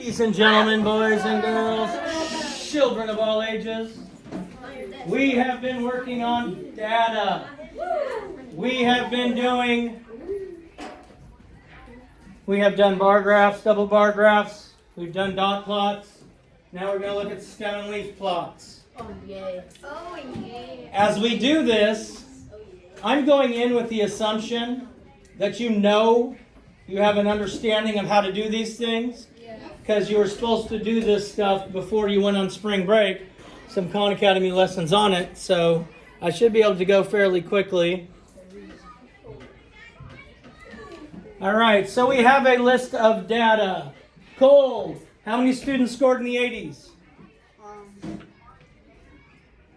Ladies and gentlemen, boys and girls, children of all ages, we have been working on data. We have done bar graphs, double bar graphs, we've done dot plots. Now we're going to look at stem and leaf plots. Oh yeah. As we do this, I'm going in with the assumption that you have an understanding of how to do these things, because you were supposed to do this stuff before you went on spring break, some Khan Academy lessons on it, so I should be able to go fairly quickly. All right, so we have a list of data. Cole, how many students scored in the 80s?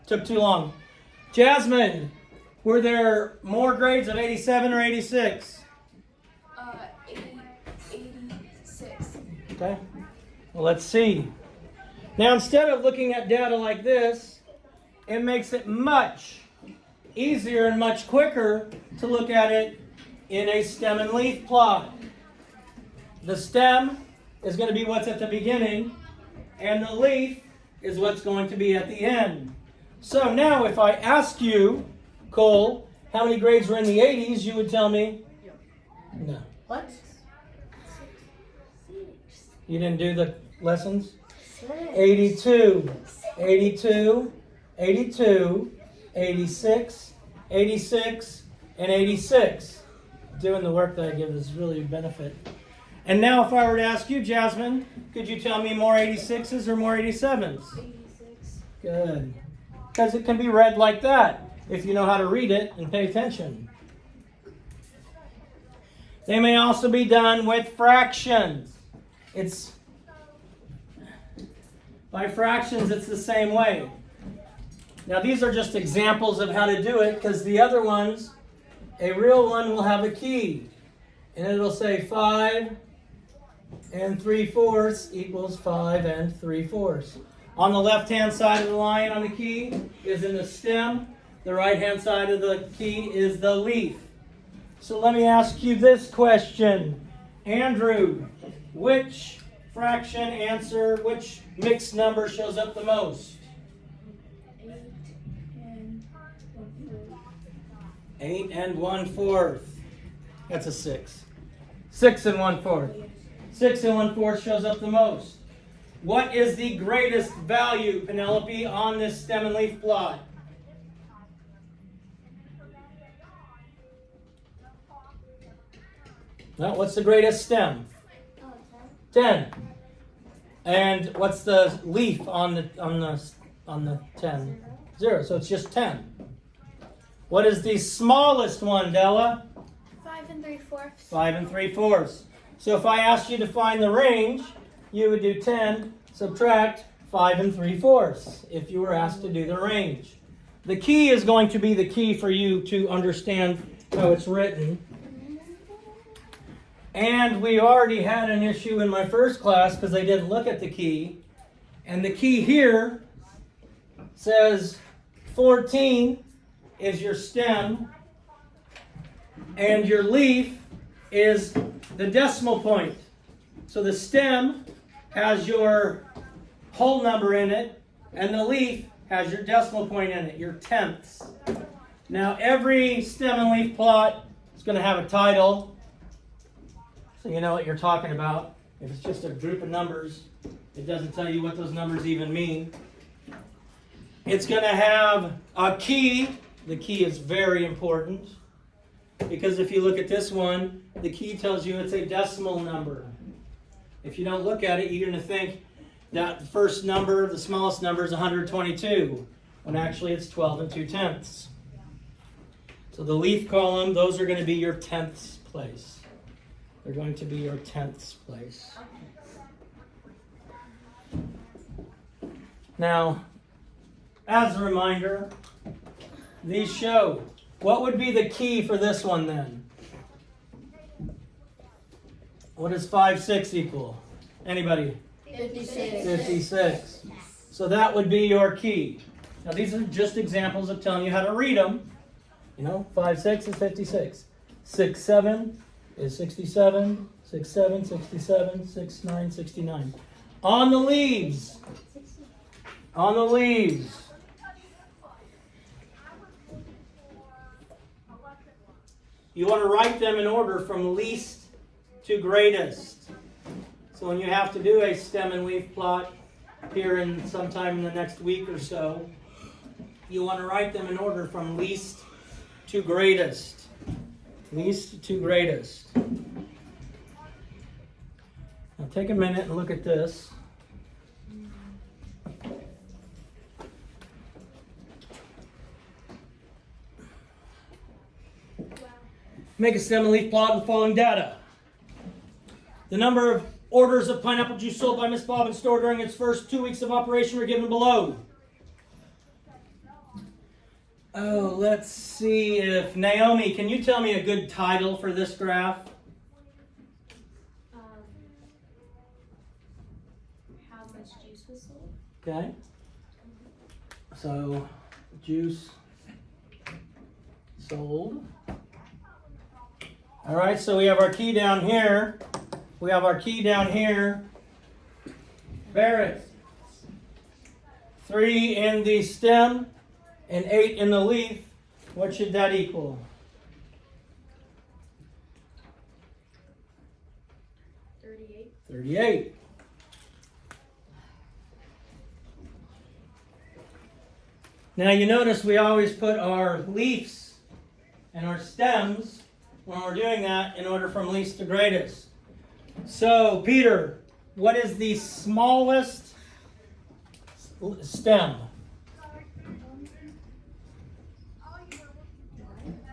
Took too long. Jasmine, were there more grades of 87 or 86? 86. Okay, well, let's see. Now, instead of looking at data like this, it makes it much easier and much quicker to look at it in a stem and leaf plot. The stem is going to be what's at the beginning, and the leaf is what's going to be at the end. So now if I ask you, Cole, how many grades were in the 80s, you would tell me? No. What? You didn't do the lessons? 82, 82, 82, 86, 86, and 86. Doing the work that I give is really a benefit. And now if I were to ask you, Jasmine, could you tell me more 86s or more 87s? 86. Good. Because it can be read like that if you know how to read it and pay attention. They may also be done with fractions. By fractions, it's the same way. Now, these are just examples of how to do it, because the other ones, a real one will have a key. And it'll say 5 3/4 equals 5 3/4. On the left-hand side of the line on the key is in the stem. The right-hand side of the key is the leaf. So let me ask you this question. Andrew, which mixed number shows up the most? 8 1/4. That's a 6. 6 1/4. 6 1/4 shows up the most. What is the greatest value, Penelope, on this stem and leaf plot? Well, what's the greatest stem? 10. And what's the leaf on the 10? 0. So it's just 10. What is the smallest one, Della? 5 3/4. 5 3/4. So if I asked you to find the range, you would do 10, subtract 5 3/4 if you were asked to do the range. The key is going to be the key for you to understand how it's written. And we already had an issue in my first class because I didn't look at the key. And the key here says 14 is your stem, and your leaf is the decimal point. So the stem has your whole number in it, and the leaf has your decimal point in it, your tenths. Now every stem and leaf plot is going to have a title, so you know what you're talking about. If it's just a group of numbers, it doesn't tell you what those numbers even mean. It's going to have a key. The key is very important, because if you look at this one, the key tells you it's a decimal number. If you don't look at it, you're going to think that the first number, the smallest number, is 122, when actually it's 12 2/10. So the leaf column, those are going to be your tenths place. They're going to be your tenths place. Now, as a reminder, these show. What would be the key for this one then? What does 5 6 equal? Anybody? 56. 56. So that would be your key. Now these are just examples of telling you how to read them. 5 6 is 56. 6 7 is 67. 6 7, 67. 6 9, 69. On the leaves. On the leaves. You want to write them in order from least to greatest. So when you have to do a stem and leaf plot here in sometime in the next week or so, you want to write them in order from least to greatest. Least to greatest. Now take a minute and look at this. Make a stem and leaf plot with the following data. The number of orders of pineapple juice sold by Miss Bobbin's store during its first 2 weeks of operation were given below. Oh, let's see if Naomi, can you tell me a good title for this graph? How much juice was sold? Okay. So, juice sold. All right, so we have our key down here. We have our key down here. Barrett. 3 in the stem and 8 in the leaf. What should that equal? 38. 38. Now you notice we always put our leaves and our stems when we're doing that in order from least to greatest. So, Peter, what is the smallest stem?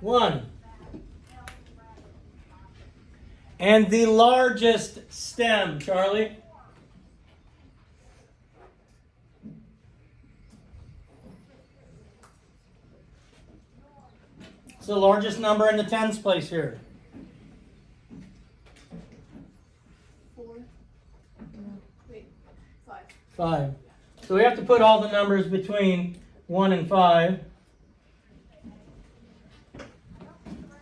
1. And the largest stem, Charlie? It's the largest number in the tens place here. 4. Wait, 5. 5. So we have to put all the numbers between 1 and 5.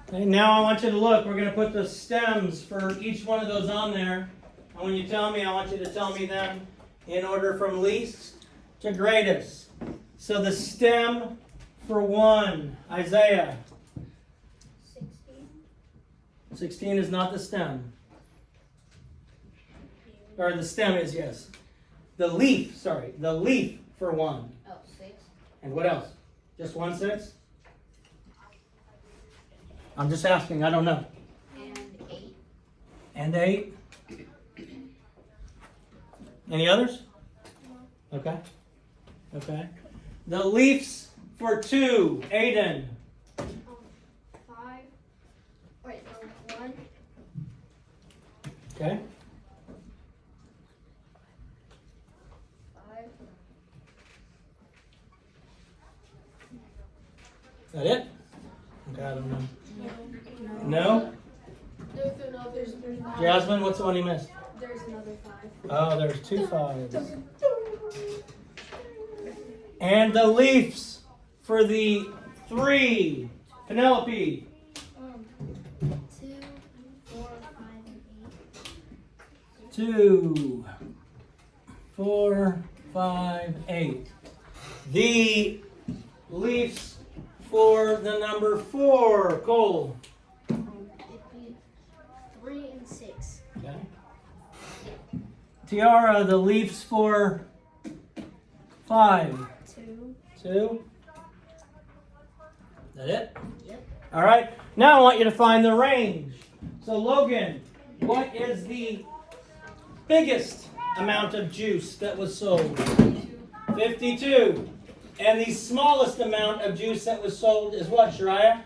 Okay, now I want you to look. We're going to put the stems for each one of those on there. And when you tell me, I want you to tell me them in order from least to greatest. So the stem for 1, Isaiah. 16. 16 is not the stem. Or the stem is, yes. The leaf for 1. Oh, 6. And what else? Just 1 6? I'm just asking, I don't know. And 8. And 8? Any others? Okay. Okay. The leaves for 2, Aiden. 5. Wait, no, 1. Okay. 5. Is that it? Okay, I don't know. No? No, there's not. Jasmine, what's the one you missed? There's another 5. Oh, there's 2 5s. And the leaves for the 3, Penelope. 2, 4, 5, and 8. 2, 4, 5, 8. The leaves for the number 4, Cole. It'd be 3 and 6. Okay. Tiara, the leaves for 5. 2. 2. Is that it? Yep. All right. Now I want you to find the range. So Logan, what is the biggest amount of juice that was sold? 52. And the smallest amount of juice that was sold is what, Shariah?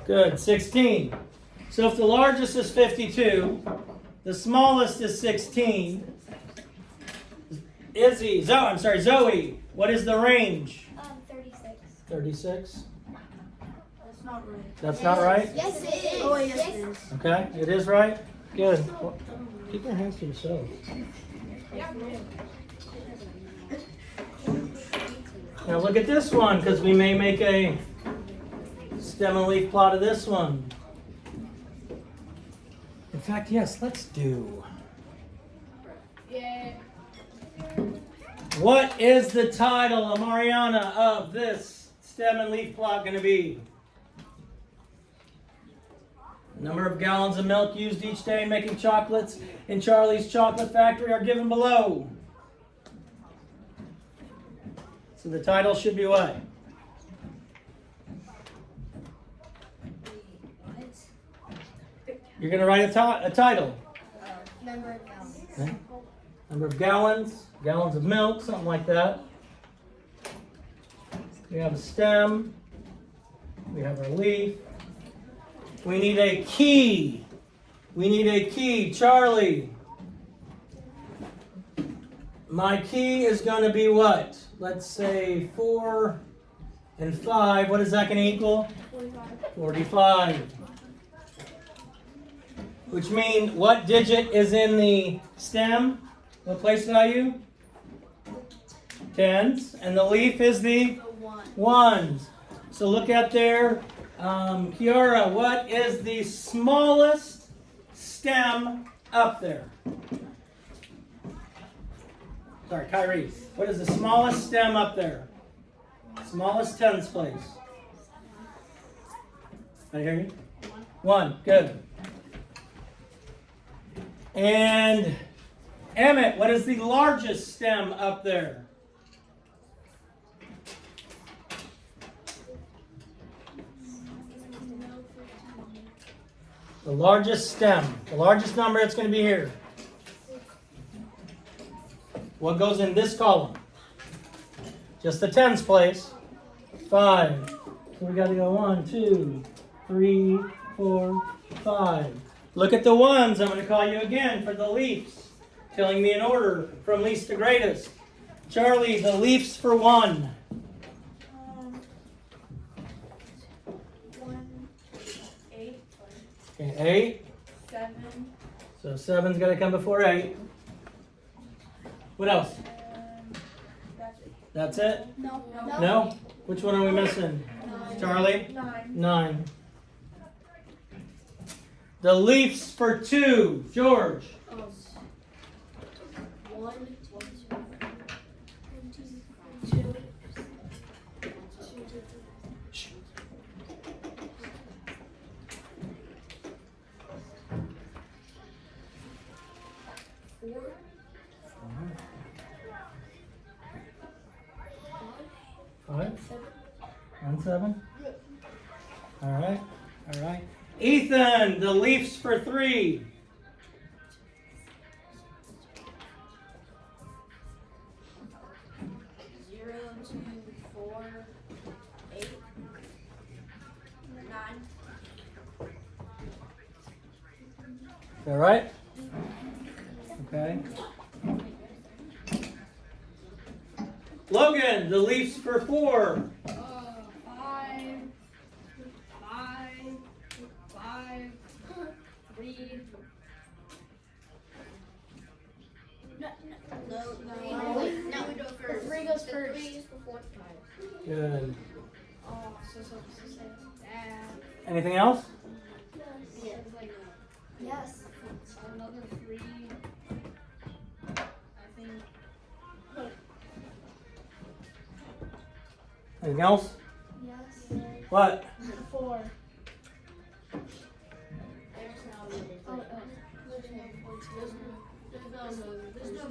Good, 16. So if the largest is 52, the smallest is 16. Zoe, what is the range? 36. 36? That's not right. That's not right? Yes, it is. Oh, yes, it is. Okay, it is right? Good. Well, keep your hands to yourselves. Now look at this one, because we may make a stem and leaf plot of this one. In fact, yes, let's do. Yeah. What is the title, Mariana, of this stem and leaf plot going to be? Number of gallons of milk used each day in making chocolates in Charlie's Chocolate Factory are given below. So the title should be what? You're going to write a title. Number of gallons. Okay. Number of gallons of milk, something like that. We have a stem. We have our leaf. We need a key. We need a key. Charlie. My key is going to be what? Let's say 4 and 5. What is that going to equal? 45. Which means what digit is in the stem? What place value? Tens. And the leaf is the ones. So look at there. Kiara, what is the smallest stem up there? Sorry, Kyrie. What is the smallest stem up there? Smallest tens place. Can I hear you? 1. Good. And Emmett, what is the largest stem up there? The largest stem, the largest number that's going to be here. What goes in this column? Just the tens place. 5. So we got to go 1, 2, 3, 4, 5. Look at the ones. I'm going to call you again for the leaves. Telling me in order from least to greatest. Charlie, the leaves for 1. 1, 8. Okay, 8. 7. So 7's got to come before 8. What else? That's it? No. No? Which one are we missing? 9. Charlie? 9. 9. The leaves for 2. George? 1, 2. Five? 1, 7? All right. All right. Ethan, the leaves for 3. 0, 2, 4, 8, 9. All right? Okay. Logan, the leaves for 4. 5, 3. No. Wait, no. The 3 goes first. 3 is before 5. Good. Oh, so say that. Anything else? Yes. Another 3. I think. Anything else? Yes. What? 4.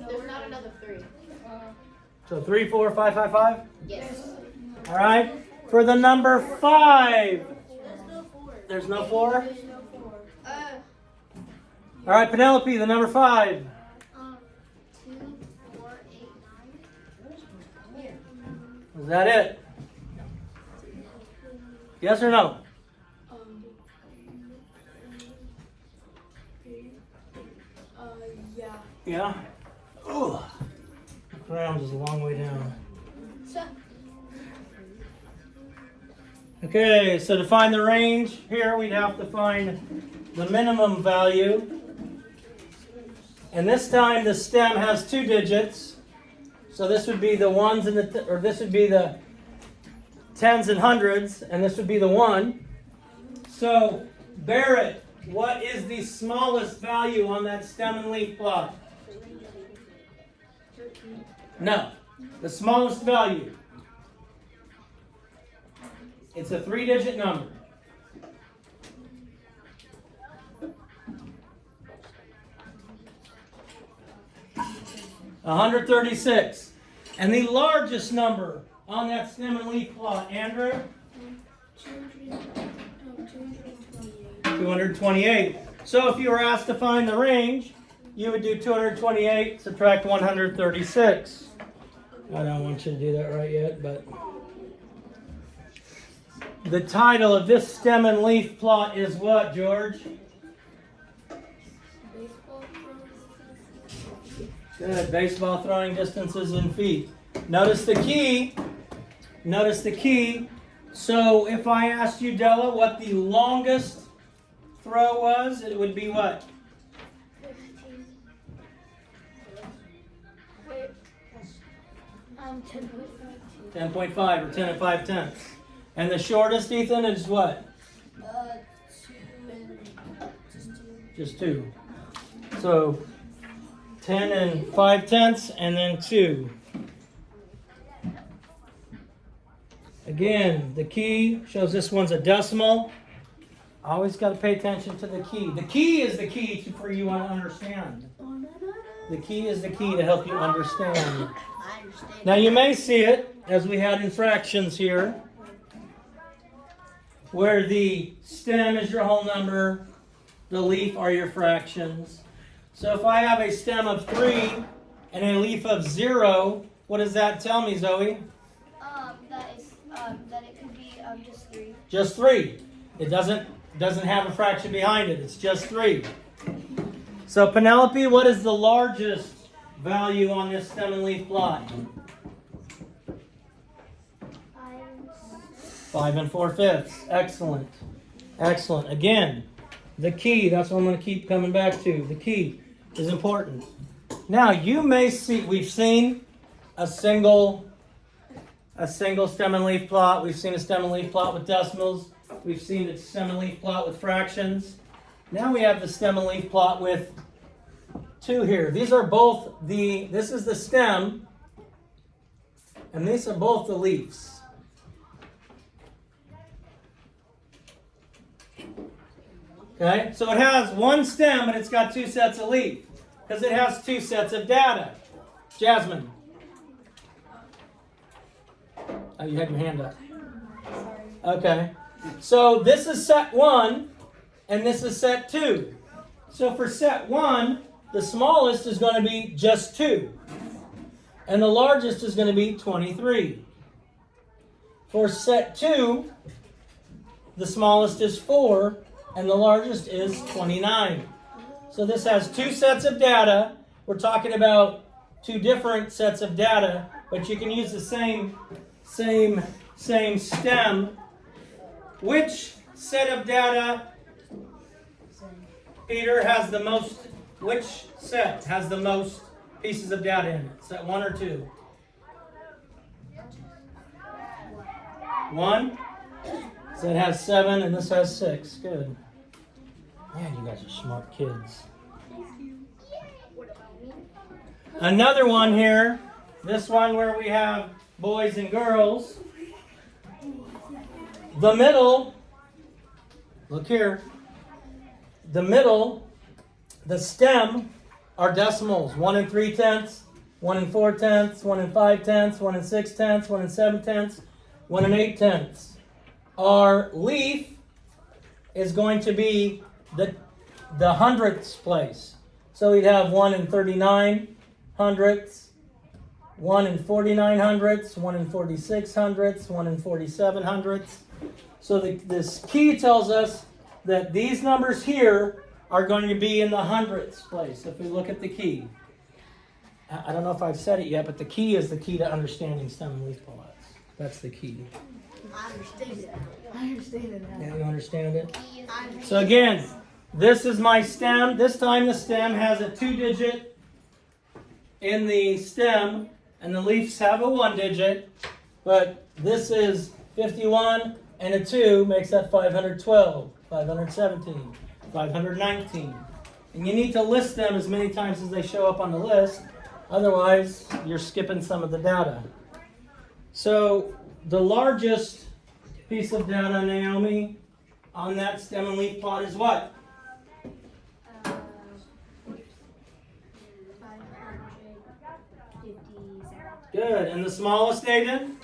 There's not another 3. So 3, 4, 5, 5, 5? Yes. All right. For the number 5. There's There's no no 4. 4? There's no 4. All right, Penelope, the number 5. 2, 4, 8, 9. Is that it? Yes or no? Yeah. Yeah? Oh, the ground is a long way down. Okay, so to find the range here, we'd have to find the minimum value. And this time the stem has 2 digits. So this would be the ones and or this would be the tens and hundreds, and this would be the 1. So, Barrett, what is the smallest value on that stem and leaf plot? No, the smallest value. It's a 3-digit number. $136. And the largest number on that stem and leaf plot, Andrew? 228. So if you were asked to find the range, you would do 228, subtract 136. I don't want you to do that right yet, but the title of this stem and leaf plot is what, George? Good. Baseball throwing distances in feet. Notice the key. Notice the key. So if I asked you, Della, what the longest throw was, it would be what? 10.5 or 10 5/10. And the shortest, Ethan, is what? 2 Just 2. So 10 5/10 and then 2. Again, the key shows this one's a decimal. Always got to pay attention to the key. The key is the key for you to understand. The key is the key to help you understand. I understand. Now you may see it, as we had in fractions here, where the stem is your whole number, the leaf are your fractions. So if I have a stem of 3 and a leaf of 0, what does that tell me, Zoe? That it could be just 3. Just 3. It doesn't have a fraction behind it. It's just 3. So Penelope, what is the largest value on this stem and leaf plot? 5 4/5. Excellent. Excellent. Again, the key, that's what I'm going to keep coming back to. The key is important. Now, you may see, we've seen a single stem and leaf plot. We've seen a stem and leaf plot with decimals. We've seen a stem and leaf plot with fractions. Now we have the stem and leaf plot with 2 here. These are both this is the stem, and these are both the leaves. Okay, so it has one stem, but it's got 2 sets of leaf, because it has 2 sets of data. Jasmine. Oh, you had your hand up. Okay. So this is set 1, and this is set 2. So for set 1, the smallest is going to be just 2. And the largest is going to be 23. For set 2, the smallest is 4, and the largest is 29. So this has 2 sets of data. We're talking about 2 different sets of data, but you can use the same stem. Which set of data, Peter, has the most? Which set has the most pieces of data in it? Set 1 or 2? 1. So it has 7, and this has 6. Good. Man, you guys are smart kids. Another one here. This one where we have boys and girls. The middle, look here, the middle, the stem are decimals. 1 3/10, 1 4/10, 1 5/10, 1 6/10, 1 7/10, 1 8/10. Our leaf is going to be the hundredths place. So we'd have 1 39 hundredths, 1 49 hundredths, 1 46 hundredths, 1 47 hundredths. So this key tells us that these numbers here are going to be in the hundredths place. If we look at the key. I don't know if I've said it yet, but the key is the key to understanding stem and leaf plots. That's the key. I understand it. I understand it now. Now you understand it? So again, this is my stem. This time the stem has a 2-digit in the stem, and the Leafs have a 1 digit, but this is 51 and a 2 makes that 512, 517, 519. And you need to list them as many times as they show up on the list, otherwise you're skipping some of the data. So the largest piece of data, Naomi, on that stem and leaf plot is what? 557. Good. And the smallest, Aiden?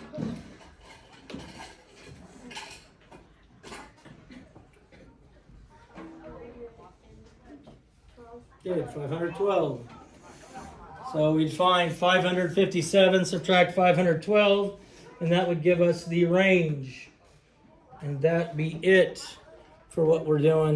Good, 512. So we'd find 557, subtract 512, and that would give us the range. And that be it for what we're doing